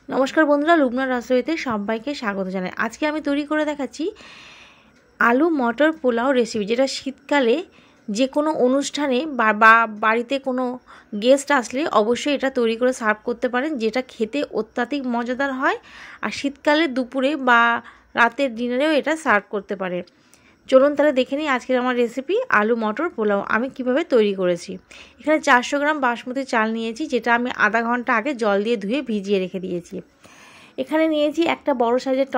নমস্কার বন্ধুরা, লুবনার রাসোইতে সবাইকে স্বাগত জানাই। আজকে আমি তৈরি করে দেখাচ্ছি আলু মটর পোলাও রেসিপি, যেটা শীতকালে যে কোনো অনুষ্ঠানে বা বাড়িতে কোনো গেস্ট আসলে অবশ্যই এটা তৈরি করে সার্ভ করতে পারেন, যেটা খেতে অত্যাধিক মজাদার হয়। আর শীতকালে দুপুরে বা রাতের ডিনারেও এটা সার্ভ করতে পারে। চলুন তাহলে দেখে নিই আজকের আমার রেসিপি আলু মটর পোলাও আমি কিভাবে তৈরি করেছি। এখানে 400 গ্রাম বাসমতি চাল নিয়েছি, যেটা আমি আধা ঘন্টা আগে জল দিয়ে ধুয়ে ভিজিয়ে রেখে দিয়েছি। এখানে নিয়েছি একটা বড় সাইজের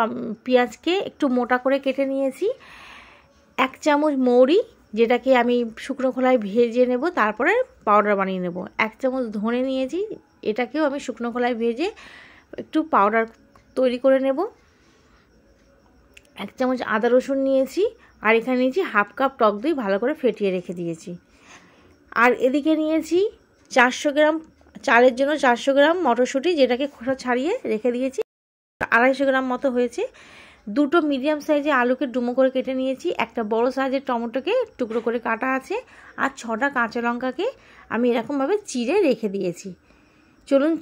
পেঁয়াজকে একটু মোটা করে কেটে নিয়েছি, 1 চামচ মৌরি, যেটাকে আমি শুকনো খোলায় ভেজে নেব, তারপরে পাউডার বানিয়ে নেব। 1 চামচ ধনে নিয়েছি, এটাকেও আমি শুকনো খোলায় ভেজে একটু পাউডার তৈরি করে নেব। 1 চামচ আদা রসুন নিয়েছি, আর এখানে নিয়েছি হাফ কাপ টক দই, ভালো করে ফেটিয়ে রেখে দিয়েছি। আর এদিকে নিয়েছি 400 গ্রাম চালের জন্য 400 গ্রাম মটরশুঁটি, যেটাকে খোসা ছাড়িয়ে রেখে দিয়েছি। 250 গ্রাম মতো হয়েছে। দুটো মিডিয়াম সাইজে আলুকে ডুমো করে কেটে নিয়েছি। একটা বড় সাইজের টমেটোকে টুকরো করে কাটা আছে, আর 6টা কাঁচা লঙ্কাকে আমি এরকমভাবে চিড়ে রেখে দিয়েছি। চলুন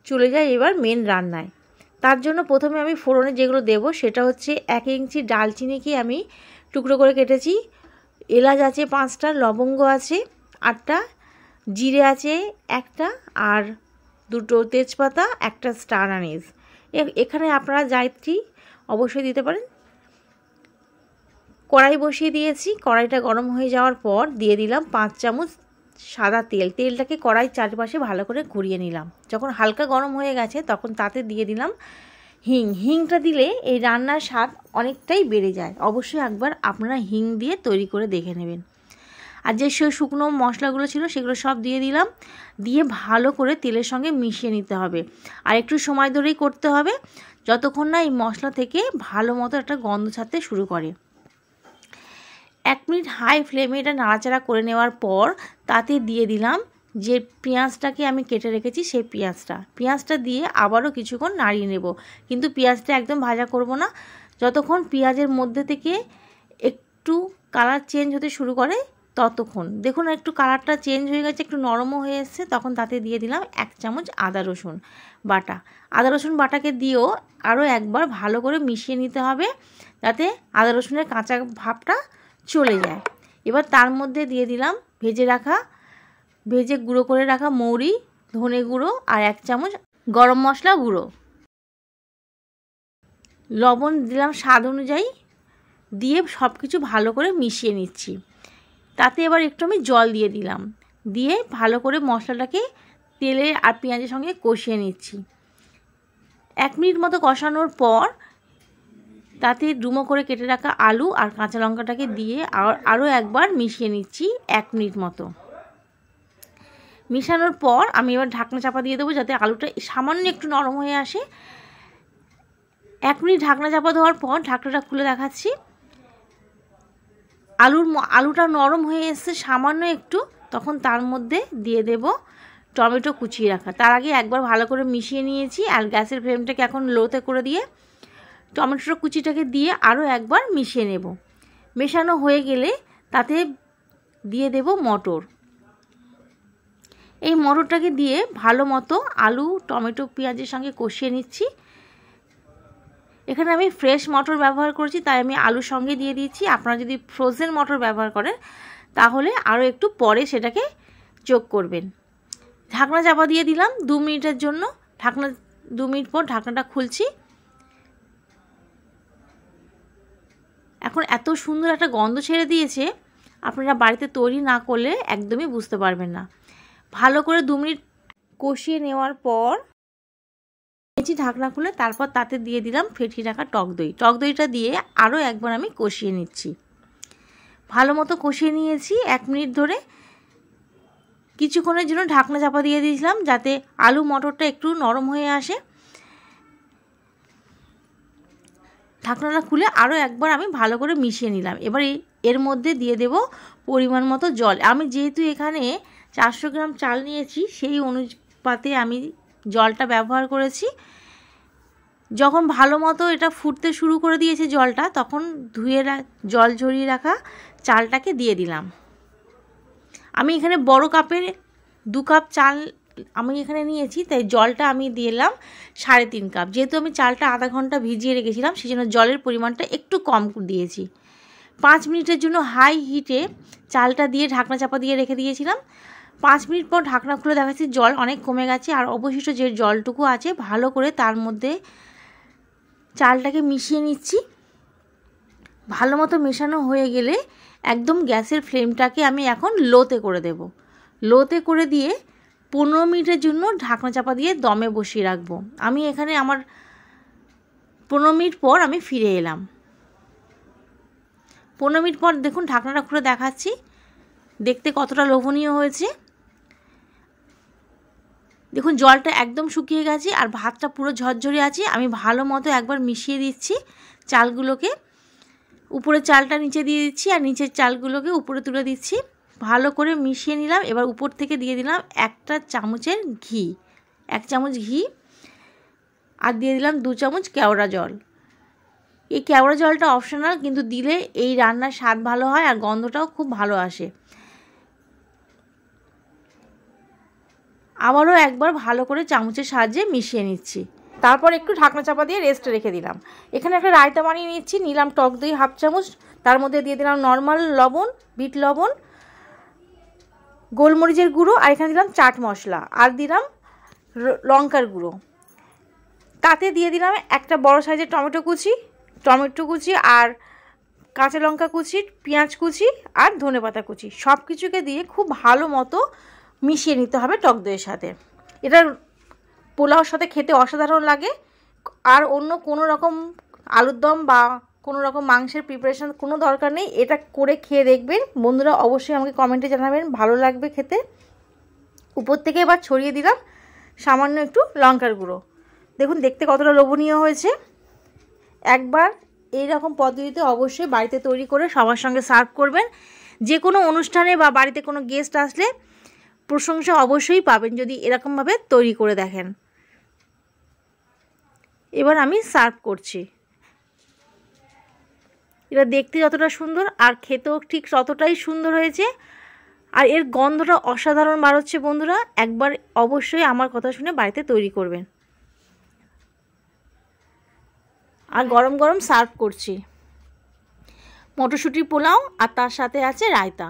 চলে যাই এবার মেন রান্নায়। তার জন্য প্রথমে আমি ফোড়নে যেগুলো দেব সেটা হচ্ছে 1 ইঞ্চি ডালচিনিকে আমি টুকরো করে কেটেছি, এলাচ আছে 5টা, লবঙ্গ আছে 8টা, জিরে আছে 1টা, আর 2টো তেজপাতা, 1টা স্টার আনিস। এখানে আপনারা জায়ত্রী অবশ্যই দিতে পারেন। কড়াই বসিয়ে দিয়েছি, কড়াইটা গরম হয়ে যাওয়ার পর দিয়ে দিলাম 5 চামচ সাদা তেল। তেলটাকে কড়াইয়ের চারপাশে ভালো করে ঘুরিয়ে নিলাম। যখন হালকা গরম হয়ে গেছে তখন তাতে দিয়ে দিলাম হিং। হিংটা দিলে এই রান্নার স্বাদ অনেকটাই বেড়ে যায়। অবশ্যই একবার আপনারা হিং দিয়ে তৈরি করে দেখে নেবেন। আর যে শুকনো মশলাগুলো ছিল সেগুলো সব দিয়ে দিলাম, দিয়ে ভালো করে তেলের সঙ্গে মিশিয়ে নিতে হবে। আর একটু সময় ধরেই করতে হবে, যতক্ষণ না এই মশলা থেকে ভালো মতো একটা গন্ধ ছাড়তে শুরু করে। 1 মিনিট হাই ফ্লেমে এটা নাড়াচাড়া করে নেওয়ার পর তাতে দিয়ে দিলাম যে পেঁয়াজটাকে আমি কেটে রেখেছি, সেই পেঁয়াজটা দিয়ে আবারও কিছুক্ষণ নাড়িয়ে নেব। কিন্তু পেঁয়াজটা একদম ভাজা করব না, যতক্ষণ পেঁয়াজের মধ্যে থেকে একটু কালার চেঞ্জ হতে শুরু করে ততক্ষণ। দেখুন একটু কালারটা চেঞ্জ হয়ে গেছে, একটু নরমও হয়ে এসছে, তখন তাতে দিয়ে দিলাম 1 চামচ আদা রসুন বাটা। আদা রসুন বাটাকে দিয়েও আরও একবার ভালো করে মিশিয়ে নিতে হবে, যাতে আদা রসুনের কাঁচা ভাবটা চলে যায়। এবার তার মধ্যে দিয়ে দিলাম ভেজে গুঁড়ো করে রাখা মৌরি, ধনে গুঁড়ো, আর 1 চামচ গরম মশলা গুঁড়ো। লবণ দিলাম স্বাদ অনুযায়ী, দিয়ে সব কিছু ভালো করে মিশিয়ে নিচ্ছি। তাতে এবার একটু আমি জল দিয়ে দিলাম, দিয়ে ভালো করে মশলাটাকে তেলে আর পেঁয়াজের সঙ্গে কষিয়ে নিচ্ছি। 1 মিনিট মতো কষানোর পর তাতে ডুমো করে কেটে রাখা আলু আর কাঁচা লঙ্কাটাকে দিয়ে আরও একবার মিশিয়ে নিচ্ছি 1 মিনিট মতো। মিশানোর পর আমি এবার ঢাকনা চাপা দিয়ে দেবো, যাতে আলুটা সামান্য একটু নরম হয়ে আসে। 1 মিনিট ঢাকনা চাপা দেওয়ার পর ঢাকনাটা খুলে দেখাচ্ছি। আলুটা নরম হয়ে এসছে সামান্য একটু, তখন তার মধ্যে দিয়ে দেব টমেটো কুচিয়ে রাখা। তার আগে একবার ভালো করে মিশিয়ে নিয়েছি, আর গ্যাসের ফ্লেমটাকে এখন লোতে করে দিয়ে টমেটোর কুচিটাকে দিয়ে আরও একবার মিশিয়ে নেব। মেশানো হয়ে গেলে তাতে দিয়ে দেব মটর। এই মটরটাকে দিয়ে ভালো মতো আলু টমেটো পেঁয়াজের সঙ্গে কষিয়ে নিচ্ছি। এখানে আমি ফ্রেশ মটর ব্যবহার করেছি, তাই আমি আলুর সঙ্গে দিয়ে দিয়েছি। আপনারা যদি ফ্রোজেন মটর ব্যবহার করেন তাহলে আরও একটু পরে সেটাকে যোগ করবেন। ঢাকনা চাপা দিয়ে দিলাম 2 মিনিটের জন্য। 2 মিনিট পর ঢাকনাটা খুলছি। এখন এত সুন্দর একটা গন্ধ ছেড়ে দিয়েছে, আপনারা বাড়িতে তৈরি না করলে একদমই বুঝতে পারবেন না। ভালো করে 2 মিনিট কষিয়ে নেওয়ার পর ঢাকনা খুলে তারপর তাতে দিয়ে দিলাম ফেটিয়ে রাখা টক দই। টক দইটা দিয়ে আরও একবার আমি কষিয়ে নিচ্ছি। ভালো মতো কষিয়ে নিয়েছি 1 মিনিট ধরে। কিছুক্ষণের জন্য ঢাকনা চাপা দিয়ে দিয়েছিলাম, যাতে আলু মটরটা একটু নরম হয়ে আসে। ঢাকনাটা খুলে আরও একবার আমি ভালো করে মিশিয়ে নিলাম। এবার এর মধ্যে দিয়ে দেব পরিমাণ মতো জল। আমি যেহেতু এখানে 400 গ্রাম চাল নিয়েছি, সেই অনুপাতে আমি জলটা ব্যবহার করেছি। যখন ভালো মতো এটা ফুটতে শুরু করে দিয়েছে জলটা, তখন জল ঝরিয়ে রাখা চালটাকে দিয়ে দিলাম। আমি এখানে বড় কাপের 2 কাপ চাল আমি এখানে নিয়েছি, তাই জলটা আমি দিলাম 3.5 কাপ। যেহেতু আমি চালটা আধা ঘন্টা ভিজিয়ে রেখেছিলাম, সেই জন্য জলের পরিমাণটা একটু কম দিয়েছি। 5 মিনিটের জন্য হাই হিটে চালটা দিয়ে ঢাকনা চাপা দিয়ে রেখে দিয়েছিলাম। 5 মিনিট পর ঢাকনা খুলে দেখাচ্ছি জল অনেক কমে গেছে। আর অবশিষ্ট যে জলটুকু আছে ভালো করে তার মধ্যে চালটাকে মিশিয়ে নিচ্ছি। ভালো মতো মেশানো হয়ে গেলে একদম গ্যাসের ফ্লেমটাকে আমি এখন লোতে করে দেব। লোতে করে দিয়ে 15 মিনিটের জন্য ঢাকনা চাপা দিয়ে দমে বসিয়ে রাখবো। আমি এখানে আমার 15 মিনিট পর আমি ফিরে এলাম। 15 মিনিট পর দেখুন ঢাকনাটা খুলে দেখাচ্ছি, দেখতে কতটা লোভনীয় হয়েছে। দেখুন জলটা একদম শুকিয়ে গেছে আর ভাতটা পুরো ঝরঝরে আছে। আমি ভালো মতো একবার মিশিয়ে দিচ্ছি চালগুলোকে। উপরে চালটা নিচে দিয়ে দিচ্ছি আর নিচের চালগুলোকে উপরে তুলে দিচ্ছি। ভালো করে মিশিয়ে নিলাম। এবার উপর থেকে দিয়ে দিলাম 1 চামচের ঘি, 1 চামচ ঘি, আর দিয়ে দিলাম 2 চামচ কেওড়া জল। এই কেওড়া জলটা অপশনাল, কিন্তু দিলে এই রান্নার স্বাদ ভালো হয় আর গন্ধটাও খুব ভালো আসে। আবারও একবার ভালো করে চামচের সাহায্যে মিশিয়ে নিচ্ছি। তারপর একটু ঢাকনা চাপা দিয়ে রেস্টে রেখে দিলাম। এখানে একটা রায়তা বানিয়ে নিচ্ছি। নিলাম টক দই 1/2 চামচ, তার মধ্যে দিয়ে দিলাম নর্মাল লবণ, বিট লবণ, গোলমরিচের গুঁড়ো, আর এখানে দিলাম চাট মশলা, আর দিলাম লঙ্কার গুঁড়ো। তাতে দিয়ে দিলাম একটা বড় সাইজের টমেটো কুচি আর কাঁচা লঙ্কা কুচি, পেঁয়াজ কুচি আর ধনেপাতা কুচি। সব কিছুকে দিয়ে খুব ভালো মতো মিশিয়ে নিতে হবে টক দইয়ের সাথে। এটা পোলাওর সাথে খেতে অসাধারণ লাগে। আর অন্য কোনো রকম আলুর দম বা কোনো রকম মাংসের প্রিপারেশন কোনো দরকার নেই। এটা করে খেয়ে দেখবেন বন্ধুরা, অবশ্যই আমাকে কমেন্টে জানাবেন ভালো লাগবে খেতে। উপর থেকে এবার ছড়িয়ে দিলাম সামান্য একটু লঙ্কার গুঁড়ো। দেখুন দেখতে কতটা লোভনীয় হয়েছে। একবার এই রকম পদ্ধতিতে অবশ্যই বাড়িতে তৈরি করে সবার সঙ্গে সার্ভ করবেন। যে কোনো অনুষ্ঠানে বা বাড়িতে কোনো গেস্ট আসলে প্রশংসা অবশ্যই পাবেন যদি এরকমভাবে তৈরি করে দেখেন। এবার আমি সার্ভ করছি। এটা দেখতে যতটা সুন্দর আর খেতেও ঠিক ততটাই সুন্দর হয়েছে। আর এর গন্ধটা অসাধারণ বার হচ্ছে বন্ধুরা। একবার অবশ্যই আমার কথা শুনে বাড়িতে তৈরি করবেন। আর গরম গরম সার্ভ করছি মটরশুঁটির পোলাও, আর তার সাথে আছে রায়তা।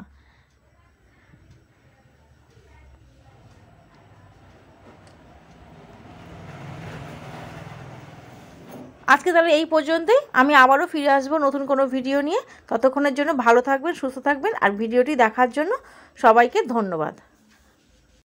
আজকে তাহলে এই পর্যন্তই। আমি আবারও ফিরে আসবো নতুন কোনো ভিডিও নিয়ে। ততক্ষণের জন্য ভালো থাকবেন, সুস্থ থাকবেন, আর ভিডিওটি দেখার জন্য সবাইকে ধন্যবাদ।